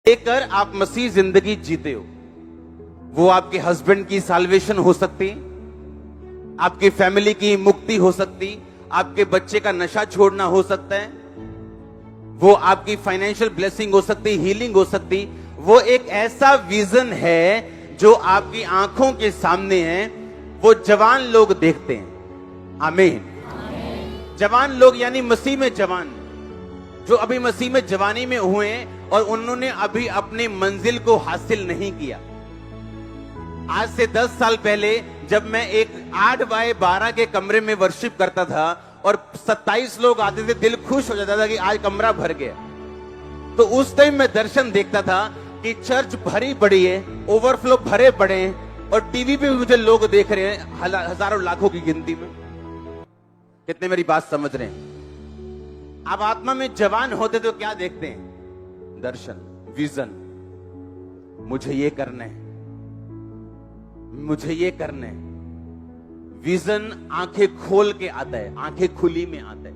लेकर आप मसीह जिंदगी जीते हो। वो आपके हस्बैंड की साल्वेशन हो सकती, आपकी फैमिली की मुक्ति हो सकती, आपके बच्चे का नशा छोड़ना हो सकता है, वो आपकी फाइनेंशियल ब्लेसिंग हो सकती, हीलिंग हो सकती। वो एक ऐसा विजन है जो आपकी आंखों के सामने है, वो जवान लोग देखते हैं। आमीन। जवान लोग यानी मसीह में जवान, जो अभी मसीह में जवानी में हुए हैं और उन्होंने अभी अपनी मंजिल को हासिल नहीं किया। आज से 10 साल पहले जब मैं एक 8x12 के कमरे में वर्शिप करता था और 27 लोग आते थे, दिल खुश हो जाता था कि आज कमरा भर गया। तो उस टाइम मैं दर्शन देखता था कि चर्च भरी पड़ी है, ओवरफ्लो भरे पड़े हैं और टीवी पे भी मुझे लोग देख रहे हैं, हजारों लाखों की गिनती में। कितने मेरी बात समझ रहे हैं? आप आत्मा में जवान होते तो क्या देखते हैं? दर्शन, विजन। मुझे ये करना है, मुझे ये करना है। विजन आंखें खोल के आता है, आंखें खुली में आता है।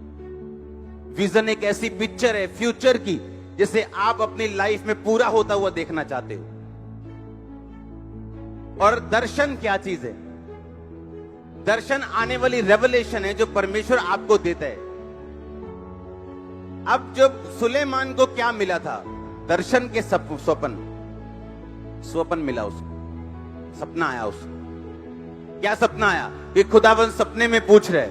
विजन एक ऐसी पिक्चर है फ्यूचर की जिसे आप अपनी लाइफ में पूरा होता हुआ देखना चाहते हो। और दर्शन क्या चीज है? दर्शन आने वाली रेवलेशन है जो परमेश्वर आपको देता है। अब जब सुलेमान को क्या मिला था? दर्शन के स्वप्न मिला उसको, सपना आया उसको। क्या सपना आया? कि खुदावन सपने में पूछ रहे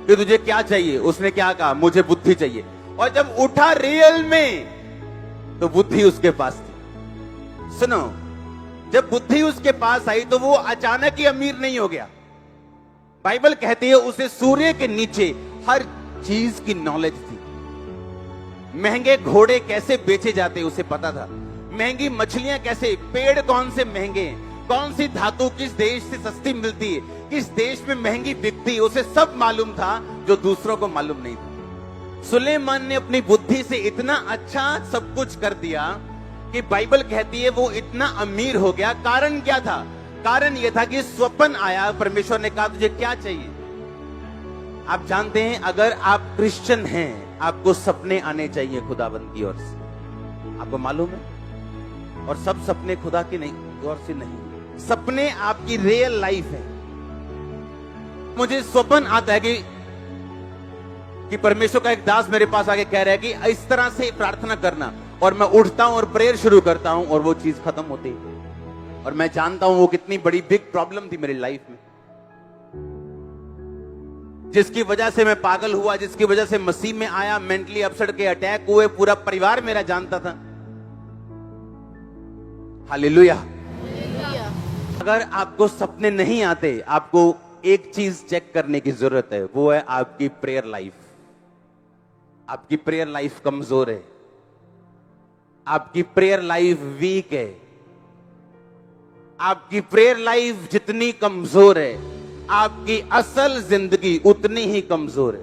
कि तुझे क्या चाहिए। उसने क्या कहा? मुझे बुद्धि चाहिए। और जब उठा रियल में तो बुद्धि उसके पास थी। सुनो, जब बुद्धि उसके पास आई तो वो अचानक ही अमीर नहीं हो गया। बाइबल कहती है उसे सूर्य के नीचे हर चीज की नॉलेज थी। महंगे घोड़े कैसे बेचे जाते उसे पता था, महंगी मछलियां कैसे, पेड़ कौन से महंगे हैं, कौन सी धातु किस देश से सस्ती मिलती है, किस देश में महंगी बिकती है, उसे सब मालूम था जो दूसरों को मालूम नहीं था। सुलेमान ने अपनी बुद्धि से इतना अच्छा सब कुछ कर दिया कि बाइबल कहती है वो इतना अमीर हो गया। कारण क्या था? कारण यह था कि स्वप्न आया, परमेश्वर ने कहा तुझे क्या चाहिए। आप जानते हैं अगर आप क्रिश्चियन हैं आपको सपने आने चाहिए खुदाबंद की ओर से, आपको मालूम है। और सब सपने खुदा की नहीं ओर से नहीं, सपने आपकी रियल लाइफ है। मुझे स्वप्न आता है कि परमेश्वर का एक दास मेरे पास आके कह रहा है कि इस तरह से प्रार्थना करना, और मैं उठता हूं और प्रेयर शुरू करता हूं और वो चीज खत्म होती है। और मैं जानता हूं वो कितनी बड़ी बिग प्रॉब्लम थी मेरी लाइफ में, जिसकी वजह से मैं पागल हुआ, जिसकी वजह से मसीह में आया, मेंटली अपसेट के अटैक हुए, पूरा परिवार मेरा जानता था। हालेलुया। अगर आपको सपने नहीं आते, आपको एक चीज चेक करने की जरूरत है, वो है आपकी प्रेयर लाइफ। आपकी प्रेयर लाइफ कमजोर है, आपकी प्रेयर लाइफ वीक है। आपकी प्रेयर लाइफ जितनी कमजोर है, आपकी असल जिंदगी उतनी ही कमजोर है।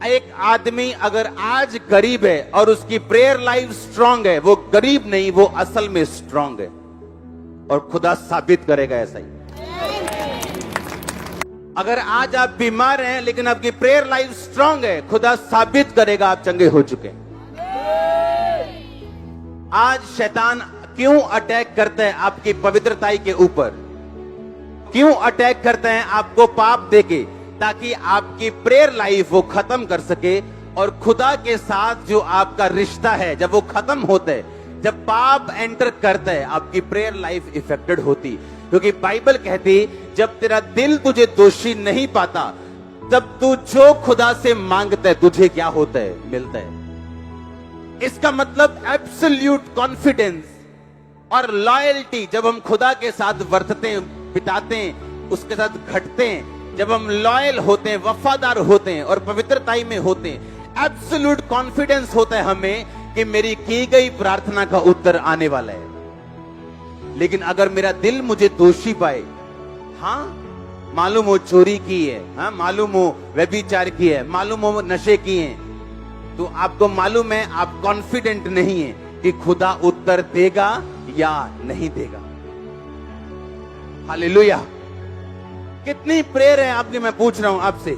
एक आदमी अगर आज गरीब है और उसकी प्रेयर लाइफ स्ट्रांग है, वो गरीब नहीं, वो असल में स्ट्रांग है। और खुदा साबित करेगा ऐसा ही। अगर आज आप बीमार हैं लेकिन आपकी प्रेयर लाइफ स्ट्रांग है, खुदा साबित करेगा आप चंगे हो चुके हैं। आज शैतान क्यों अटैक करता है आपकी पवित्रता के ऊपर? क्यों अटैक करते हैं आपको पाप देके? ताकि आपकी प्रेयर लाइफ वो खत्म कर सके। और खुदा के साथ जो आपका रिश्ता है, जब वो खत्म होता है, जब पाप एंटर करता है, आपकी प्रेयर लाइफ इफेक्टेड होती। क्योंकि बाइबल कहती जब तेरा दिल तुझे दोषी नहीं पाता, तब तू जो खुदा से मांगता है तुझे क्या होता है? मिलता है। इसका मतलब एब्सोल्यूट कॉन्फिडेंस और लॉयल्टी जब हम खुदा के साथ वर्तते हैं, बिताते हैं, उसके साथ घटते हैं, जब हम लॉयल होते हैं, वफादार होते हैं और पवित्रताई में होते हैं, एब्सोल्यूट कॉन्फिडेंस होता है हमें कि मेरी की गई प्रार्थना का उत्तर आने वाला है। लेकिन अगर मेरा दिल मुझे दोषी पाए, हाँ मालूम हो चोरी की है, हाँ मालूम हो व्यभिचार की है, मालूम हो नशे किए हैं, तो आपको मालूम है आप कॉन्फिडेंट नहीं है कि खुदा उत्तर देगा या नहीं देगा। हालेलुया। कितनी प्रेयर है आपकी? मैं पूछ रहा हूं आपसे।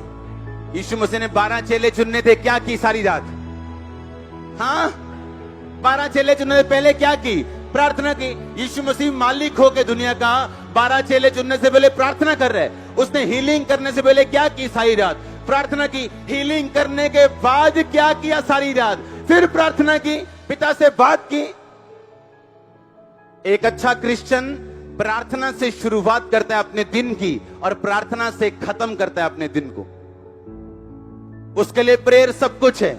यीशु मसीह ने 12 चेले चुनने थे, क्या की सारी रात? हाँ 12 चेले चुनने से पहले क्या की? प्रार्थना की। यीशु मसीह मालिक होके दुनिया का 12 चेले चुनने से पहले प्रार्थना कर रहे हैं। उसने हीलिंग करने से पहले क्या की? सारी रात प्रार्थना की। हीलिंग करने के बाद क्या किया? सारी रात फिर प्रार्थना की, पिता से बात की। एक अच्छा क्रिश्चियन प्रार्थना से शुरुआत करता है अपने दिन की और प्रार्थना से खत्म करता है अपने दिन को। उसके लिए प्रेयर सब कुछ है।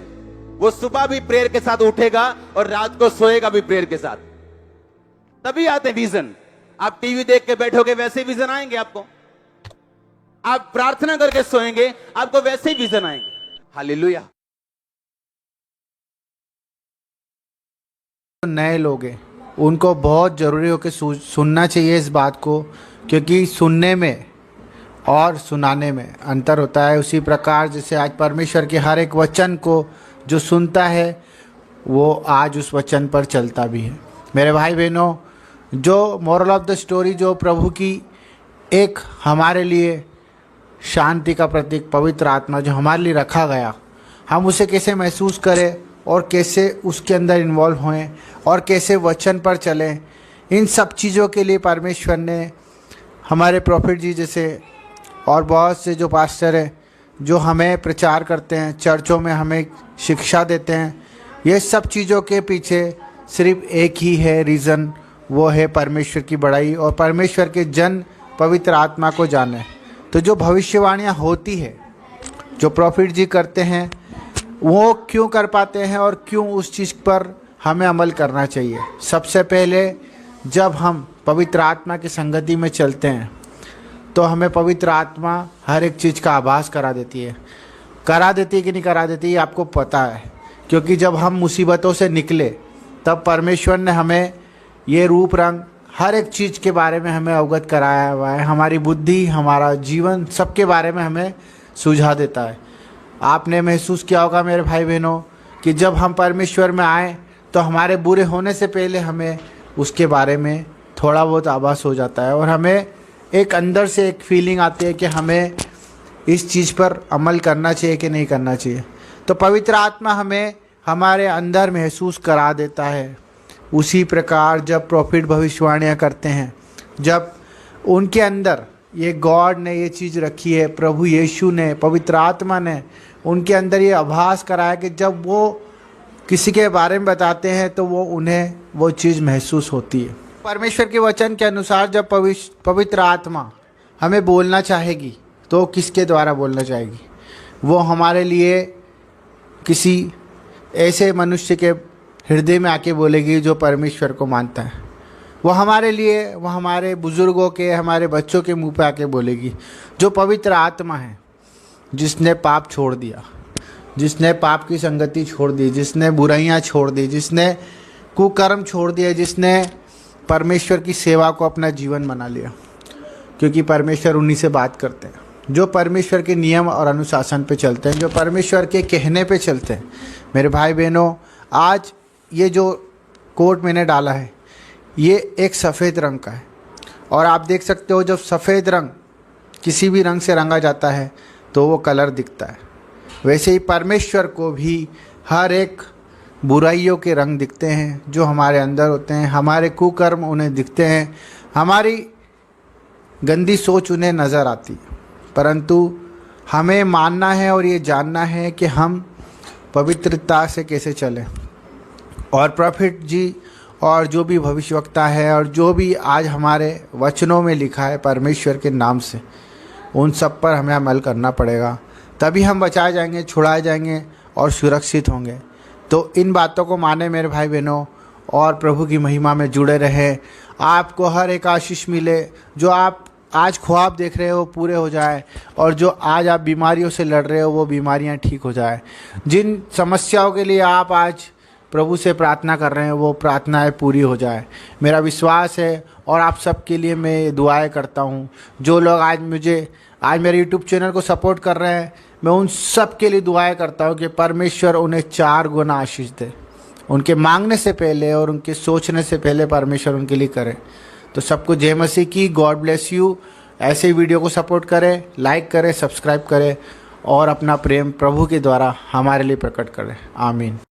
वो सुबह भी प्रेयर के साथ उठेगा और रात को सोएगा भी प्रेयर के साथ। तभी आते विजन। आप टीवी देख के बैठोगे वैसे विजन आएंगे आपको। आप प्रार्थना करके सोएंगे आपको वैसे ही विजन आएंगे। हालेलुया। नए लोग हैं उनको बहुत ज़रूरी हो कि सुनना चाहिए इस बात को, क्योंकि सुनने में और सुनाने में अंतर होता है। उसी प्रकार जैसे आज परमेश्वर के हर एक वचन को जो सुनता है वो आज उस वचन पर चलता भी है। मेरे भाई बहनों, जो मोरल ऑफ द स्टोरी जो प्रभु की एक हमारे लिए शांति का प्रतीक पवित्र आत्मा जो हमारे लिए रखा गया, हम उसे कैसे महसूस करें और कैसे उसके अंदर इन्वॉल्व होएं और कैसे वचन पर चलें, इन सब चीज़ों के लिए परमेश्वर ने हमारे प्रॉफिट जी जैसे और बहुत से जो पास्टर हैं जो हमें प्रचार करते हैं, चर्चों में हमें शिक्षा देते हैं, ये सब चीज़ों के पीछे सिर्फ एक ही है रीज़न, वो है परमेश्वर की बड़ाई और परमेश्वर के जन पवित्र आत्मा को जाने। तो जो भविष्यवाणियाँ होती है जो प्रॉफिट जी करते हैं वो क्यों कर पाते हैं और क्यों उस चीज़ पर हमें अमल करना चाहिए। सबसे पहले जब हम पवित्र आत्मा की संगति में चलते हैं तो हमें पवित्र आत्मा हर एक चीज़ का आभास करा देती है कि नहीं करा देती है आपको पता है, क्योंकि जब हम मुसीबतों से निकले तब परमेश्वर ने हमें ये रूप रंग हर एक चीज़ के बारे में हमें अवगत कराया हुआ है। हमारी बुद्धि, हमारा जीवन, सबके बारे में हमें सुझा देता है। आपने महसूस किया होगा मेरे भाई बहनों कि जब हम परमेश्वर में आए तो हमारे बुरे होने से पहले हमें उसके बारे में थोड़ा बहुत आभास हो जाता है और हमें एक अंदर से एक फीलिंग आती है कि हमें इस चीज़ पर अमल करना चाहिए कि नहीं करना चाहिए। तो पवित्र आत्मा हमें हमारे अंदर महसूस करा देता है। उसी प्रकार जब प्रॉफिट भविष्यवाणियाँ करते हैं, जब उनके अंदर ये गॉड ने ये चीज़ रखी है, प्रभु यीशु ने, पवित्र आत्मा ने उनके अंदर ये आभास कराया कि जब वो किसी के बारे में बताते हैं तो वो उन्हें वो चीज़ महसूस होती है। परमेश्वर के वचन के अनुसार जब पवित्र आत्मा हमें बोलना चाहेगी तो किसके द्वारा बोलना चाहेगी? वो हमारे लिए किसी ऐसे मनुष्य के हृदय में आके बोलेगी जो परमेश्वर को मानता है। वो हमारे लिए, वो हमारे बुज़ुर्गों के, हमारे बच्चों के मुंह पे आके बोलेगी जो पवित्र आत्मा है, जिसने पाप छोड़ दिया, जिसने पाप की संगति छोड़ दी, जिसने बुराइयां छोड़ दी, जिसने कुकर्म छोड़ दिए, जिसने परमेश्वर की सेवा को अपना जीवन बना लिया। क्योंकि परमेश्वर उन्हीं से बात करते हैं जो परमेश्वर के नियम और अनुशासन पे चलते हैं, जो परमेश्वर के कहने पे चलते हैं। मेरे भाई बहनों, आज ये जो कोट मैंने डाला है ये एक सफ़ेद रंग का है और आप देख सकते हो जब सफ़ेद रंग किसी भी रंग से रंगा जाता है तो वो कलर दिखता है। वैसे ही परमेश्वर को भी हर एक बुराइयों के रंग दिखते हैं जो हमारे अंदर होते हैं। हमारे कुकर्म उन्हें दिखते हैं, हमारी गंदी सोच उन्हें नज़र आती है, परंतु हमें मानना है और ये जानना है कि हम पवित्रता से कैसे चलें। और प्रॉफिट जी और जो भी भविष्यवक्ता है और जो भी आज हमारे वचनों में लिखा है परमेश्वर के नाम से, उन सब पर हमें अमल करना पड़ेगा, तभी हम बचाए जाएंगे, छुड़ाए जाएंगे और सुरक्षित होंगे। तो इन बातों को माने मेरे भाई बहनों और प्रभु की महिमा में जुड़े रहें। आपको हर एक आशीष मिले, जो आप आज ख्वाब देख रहे हो पूरे हो जाए और जो आज आप बीमारियों से लड़ रहे हो वो बीमारियां ठीक हो जाए। जिन समस्याओं के लिए आप आज प्रभु से प्रार्थना कर रहे हैं वो प्रार्थनाएं पूरी हो जाए, मेरा विश्वास है। और आप सब के लिए मैं दुआएं करता हूं। जो लोग आज मेरे यूट्यूब चैनल को सपोर्ट कर रहे हैं, मैं उन सब के लिए दुआएं करता हूं कि परमेश्वर उन्हें 4 गुना आशीष दे। उनके मांगने से पहले और उनके सोचने से पहले परमेश्वर उनके लिए करे। तो सबको जय मसीह की, गॉड ब्लेस यू। ऐसे ही वीडियो को सपोर्ट करें, लाइक करें, सब्सक्राइब करें और अपना प्रेम प्रभु के द्वारा हमारे लिए प्रकट करें। आमीन।